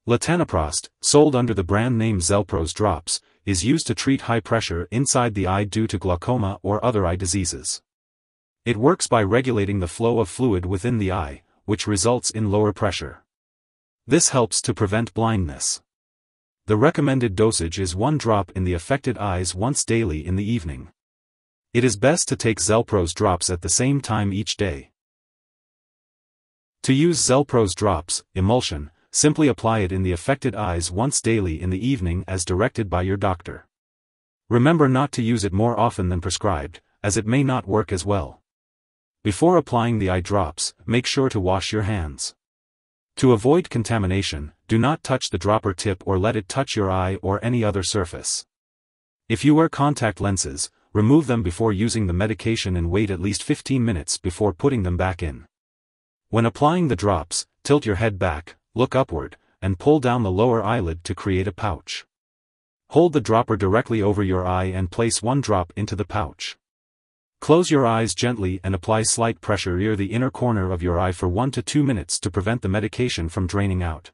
Latanoprost, sold under the brand name Xelpros Drops, is used to treat high pressure inside the eye due to glaucoma or other eye diseases. It works by regulating the flow of fluid within the eye, which results in lower pressure. This helps to prevent blindness. The recommended dosage is 1 drop in the affected eyes once daily in the evening. It is best to take Xelpros Drops at the same time each day. To use Xelpros Drops, Emulsion, simply apply it in the affected eyes once daily in the evening as directed by your doctor. Remember not to use it more often than prescribed, as it may not work as well. Before applying the eye drops, make sure to wash your hands. To avoid contamination, do not touch the dropper tip or let it touch your eye or any other surface. If you wear contact lenses, remove them before using the medication and wait at least 15 minutes before putting them back in. When applying the drops, tilt your head back, look upward, and pull down the lower eyelid to create a pouch. Hold the dropper directly over your eye and place 1 drop into the pouch. Close your eyes gently and apply slight pressure near the inner corner of your eye for 1 to 2 minutes to prevent the medication from draining out.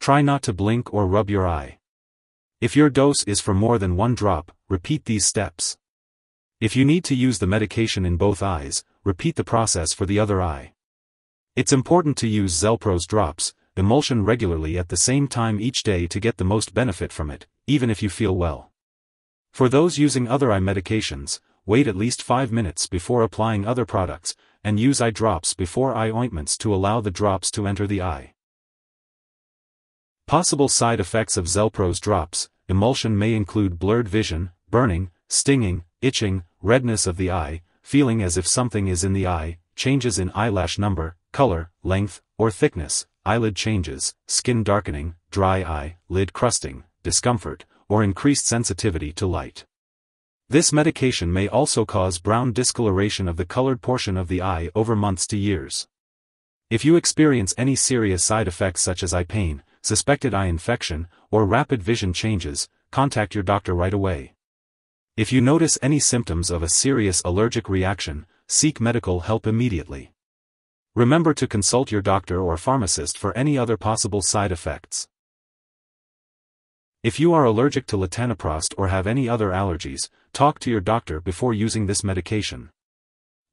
Try not to blink or rub your eye. If your dose is for more than 1 drop, repeat these steps. If you need to use the medication in both eyes, repeat the process for the other eye. It's important to use Xelpros Drops, Emulsion regularly at the same time each day to get the most benefit from it, even if you feel well. For those using other eye medications, wait at least 5 minutes before applying other products, and use eye drops before eye ointments to allow the drops to enter the eye. Possible side effects of Xelpros Drops, Emulsion may include blurred vision, burning, stinging, itching, redness of the eye, feeling as if something is in the eye, changes in eyelash number, color, length, or thickness, eyelid changes, skin darkening, dry eye, lid crusting, discomfort, or increased sensitivity to light. This medication may also cause brown discoloration of the colored portion of the eye over months to years. If you experience any serious side effects such as eye pain, suspected eye infection, or rapid vision changes, contact your doctor right away. If you notice any symptoms of a serious allergic reaction, seek medical help immediately. Remember to consult your doctor or pharmacist for any other possible side effects. If you are allergic to Latanoprost or have any other allergies, talk to your doctor before using this medication.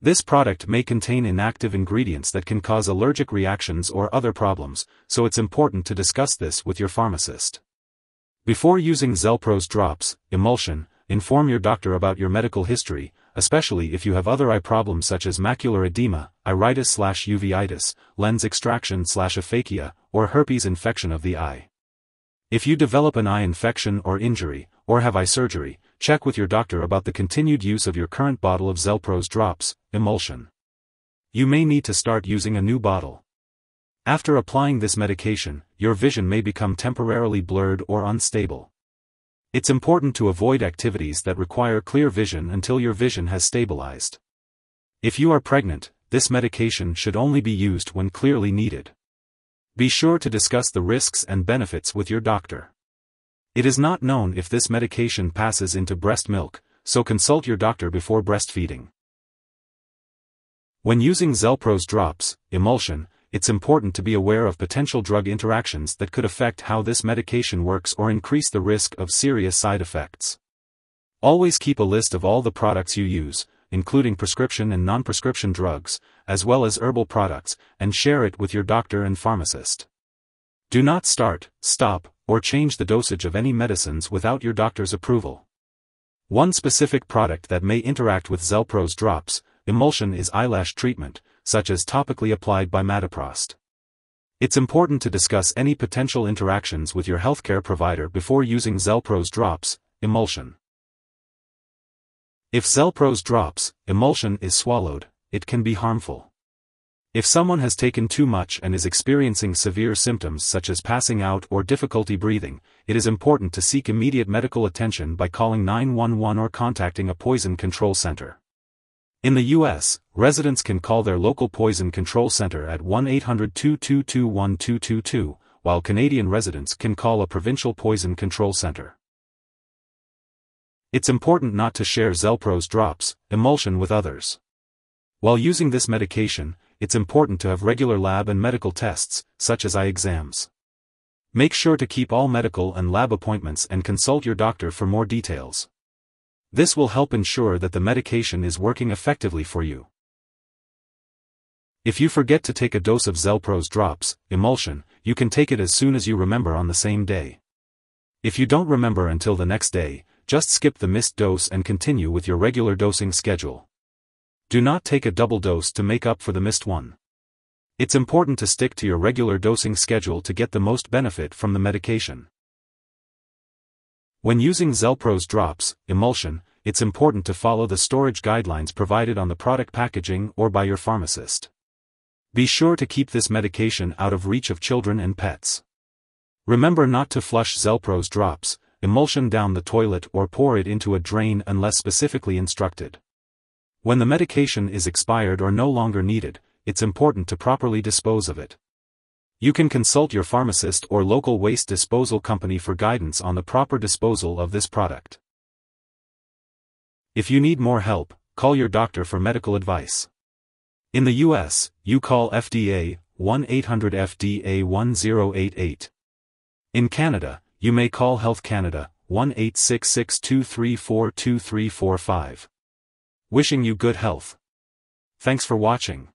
This product may contain inactive ingredients that can cause allergic reactions or other problems, so it's important to discuss this with your pharmacist. Before using Xelpros Drops, Emulsion, inform your doctor about your medical history, especially if you have other eye problems such as macular edema, iritis/uveitis, lens extraction/aphakia, or herpes infection of the eye. If you develop an eye infection or injury, or have eye surgery, check with your doctor about the continued use of your current bottle of Xelpros Drops, Emulsion. You may need to start using a new bottle. After applying this medication, your vision may become temporarily blurred or unstable. It's important to avoid activities that require clear vision until your vision has stabilized. If you are pregnant, this medication should only be used when clearly needed. Be sure to discuss the risks and benefits with your doctor. It is not known if this medication passes into breast milk, so consult your doctor before breastfeeding. When using Xelpros Drops, Emulsion, it's important to be aware of potential drug interactions that could affect how this medication works or increase the risk of serious side effects. Always keep a list of all the products you use, including prescription and non-prescription drugs, as well as herbal products, and share it with your doctor and pharmacist. Do not start, stop, or change the dosage of any medicines without your doctor's approval. One specific product that may interact with Xelpros Drops, Emulsion is eyelash treatment, such as topically applied by Latanoprost. It's important to discuss any potential interactions with your healthcare provider before using Xelpros Drops, Emulsion. If Xelpros Drops, Emulsion is swallowed, it can be harmful. If someone has taken too much and is experiencing severe symptoms such as passing out or difficulty breathing, it is important to seek immediate medical attention by calling 911 or contacting a poison control center. In the U.S., residents can call their local poison control center at 1-800-222-1222, while Canadian residents can call a provincial poison control center. It's important not to share Xelpros Drops, Emulsion with others. While using this medication, it's important to have regular lab and medical tests, such as eye exams. Make sure to keep all medical and lab appointments and consult your doctor for more details. This will help ensure that the medication is working effectively for you. If you forget to take a dose of Xelpros Drops, Emulsion, you can take it as soon as you remember on the same day. If you don't remember until the next day, just skip the missed dose and continue with your regular dosing schedule. Do not take a double dose to make up for the missed one. It's important to stick to your regular dosing schedule to get the most benefit from the medication. When using Xelpros Drops, Emulsion, it's important to follow the storage guidelines provided on the product packaging or by your pharmacist. Be sure to keep this medication out of reach of children and pets. Remember not to flush Xelpros Drops, Emulsion down the toilet or pour it into a drain unless specifically instructed. When the medication is expired or no longer needed, it's important to properly dispose of it. You can consult your pharmacist or local waste disposal company for guidance on the proper disposal of this product. If you need more help, call your doctor for medical advice. In the US, you call FDA, 1-800-FDA-1088. In Canada, you may call Health Canada, 1-866-234-2345. Wishing you good health. Thanks for watching.